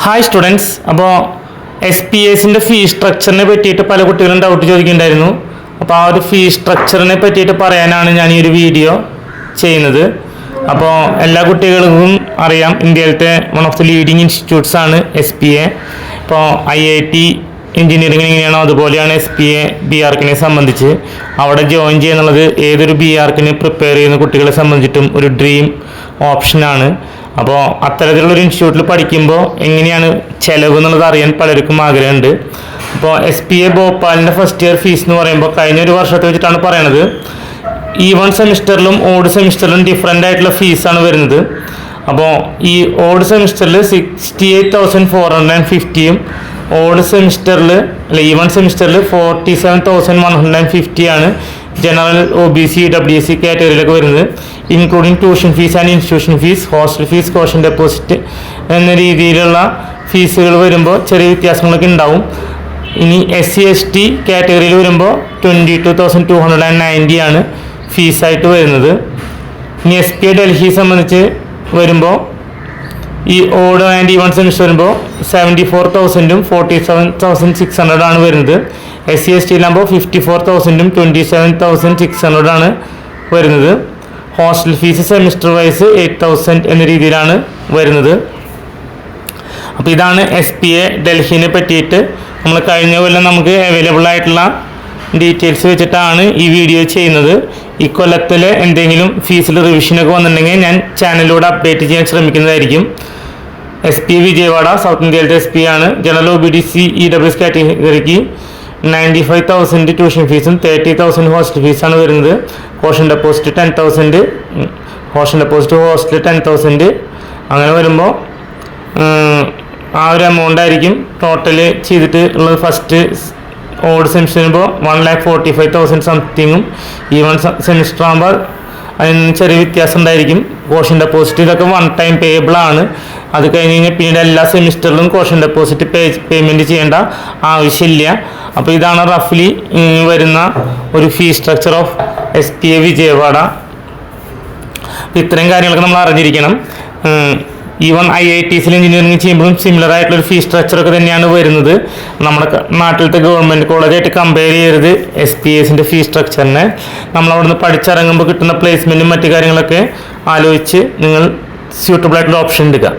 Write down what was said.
Hi students. അപ്പോൾ SPS fees സ്ട്രക്ചറിനെ പറ്റിയിട്ട് പല കുട്ടികളും ഡൗട്ട് ചോദിക്കുന്നുണ്ടായിരുന്നു. അപ്പോൾ ആ ഒരു ഫീസ് സ്ട്രക്ചറിനെ പറ്റിയിട്ട് പറയാനാണ് ഞാൻ ഈ ഒരു വീഡിയോ ചെയ്യുന്നത്. അപ്പോൾ എല്ലാ കുട്ടികൾക്കും അറിയാം, ഇന്ത്യയിലത്തെ one of the leading institutes ആണ് SPA. ഇപ്പോൾ IIT എഞ്ചിനീയറിംഗ് എങ്ങനെയാണോ അതുപോലെയാണ് SPA BArcനെ സംബന്ധിച്ച്. അവിടെ ജോയിൻ ചെയ്യുന്നുള്ളത് ഏതൊരു BArcനെ പ്രിപ്പയർ ചെയ്യുന്ന കുട്ടികളെ സംബന്ധിച്ചിട്ടും ഒരു ഡ്രീം ഓപ്ഷനാണ്. അപ്പോൾ അത്തരത്തിലുള്ളൊരു ഇൻസ്റ്റിറ്റ്യൂട്ടിൽ പഠിക്കുമ്പോൾ എങ്ങനെയാണ് ചിലവ് എന്നുള്ളത് അറിയാൻ പലർക്കും ആഗ്രഹമുണ്ട്. അപ്പോൾ SPA ഭോപ്പാലിൻ്റെ ഫസ്റ്റ് ഇയർ ഫീസ് എന്ന് പറയുമ്പോൾ കഴിഞ്ഞ ഒരു വർഷത്തെ വെച്ചിട്ടാണ് പറയണത്. ഈവൺ സെമിസ്റ്ററിലും ഓഡ് സെമിസ്റ്ററിലും ഡിഫറെൻ്റ് ആയിട്ടുള്ള ഫീസാണ് വരുന്നത്. അപ്പോൾ ഈ ഓഡ് സെമിസ്റ്ററിൽ 68,450 ഓഡ് സെമിസ്റ്ററിൽ ഈവൺ സെമിസ്റ്ററിൽ 47,150 ആണ് ജനറൽ OBC WC കാറ്റഗറിയിലൊക്കെ വരുന്നത്, including tuition fees and institution fees, hostel fees, caution deposit എന്ന രീതിയിലുള്ള ഫീസുകൾ വരുമ്പോൾ ചെറിയ വ്യത്യാസങ്ങളൊക്കെ ഉണ്ടാവും. ഇനി SC ST കാറ്റഗറിയിൽ വരുമ്പോൾ 22,290 ആണ് ഫീസായിട്ട് വരുന്നത്. ഇനി SPA ഡൽഹി സംബന്ധിച്ച് വരുമ്പോൾ ഈ ഓഡ് ആൻഡ് ഈവൺ സെമിസ്റ്റർ വരുമ്പോൾ 74,000 47,600 ആണ് വരുന്നത്. SC STയിലാകുമ്പോൾ 54,000 27,600 ആണ് വരുന്നത്. ഹോസ്റ്റൽ ഫീസ് സെമിസ്റ്റർ വൈസ് 8,000 എന്ന രീതിയിലാണ് വരുന്നത്. അപ്പോൾ ഇതാണ് SPA ഡൽഹിനെ പറ്റിയിട്ട് നമ്മൾ കഴിഞ്ഞ കൊല്ലം നമുക്ക് അവൈലബിൾ ആയിട്ടുള്ള ഡീറ്റെയിൽസ് വെച്ചിട്ടാണ് ഈ വീഡിയോ ചെയ്യുന്നത്. ഈ കൊല്ലത്തിൽ എന്തെങ്കിലും ഫീസിൽ റിവിഷനൊക്കെ വന്നിട്ടുണ്ടെങ്കിൽ ഞാൻ ചാനലിലൂടെ അപ്ഡേറ്റ് ചെയ്യാൻ ശ്രമിക്കുന്നതായിരിക്കും. SPA വിജയവാഡ സൗത്ത് ഇന്ത്യയിലത്തെ SPA ആണ്. ജനറൽ OBC EWS കാറ്റഗറിക്ക് 95,000 ട്യൂഷൻ ഫീസും 30,000 ഹോസ്റ്റൽ ഫീസാണ് വരുന്നത്. Caution deposit 10,000, caution deposit hostel 10,000. അങ്ങനെ വരുമ്പോൾ ആ ഒരു എമൗണ്ട് ആയിരിക്കും ടോട്ടൽ ചെയ്തിട്ട് ഉള്ളത്. ഫസ്റ്റ് ഓഡ് സെമിസ്റ്റർ വരുമ്പോൾ 1,45,000 സംതിങ്ങും, ഈവൺ സെമിസ്റ്റർ ആകുമ്പോൾ അതിന് ചെറിയ വ്യത്യാസം ഉണ്ടായിരിക്കും. കോഷൻ ഡെപ്പോസിറ്റ് ഇതൊക്കെ വൺ ടൈം പേയബിൾ ആണ്. അത് കഴിഞ്ഞ് കഴിഞ്ഞാൽ പിന്നീട് എല്ലാ സെമിസ്റ്ററിലും കോഷൻ ഡെപ്പോസിറ്റ് പേയ്മെൻറ്റ് ചെയ്യേണ്ട ആവശ്യമില്ല. അപ്പോൾ ഇതാണ് റഫ്ലി വരുന്ന ഒരു fees structure of SPA Vijayawada. അപ്പോൾ ഇത്രയും കാര്യങ്ങളൊക്കെ നമ്മൾ അറിഞ്ഞിരിക്കണം. ഈവൺ IITസിൽ എഞ്ചിനീയറിംഗ് ചെയ്യുമ്പോഴും സിമിലർ ആയിട്ടുള്ളൊരു ഫീസ് സ്ട്രക്ചറൊക്കെ തന്നെയാണ് വരുന്നത്. നമ്മുടെ നാട്ടിലത്തെ ഗവൺമെൻറ് കോളേജായിട്ട് കമ്പയർ ചെയ്യരുത് SPAസിൻ്റെ ഫീസ് സ്ട്രക്ചറിനെ. നമ്മളവിടെ നിന്ന് പഠിച്ചിറങ്ങുമ്പോൾ കിട്ടുന്ന പ്ലേസ്മെൻറ്റും മറ്റു കാര്യങ്ങളൊക്കെ ആലോചിച്ച് നിങ്ങൾ സ്യൂട്ടബിൾ ആയിട്ടുള്ള ഓപ്ഷൻ എടുക്കുക.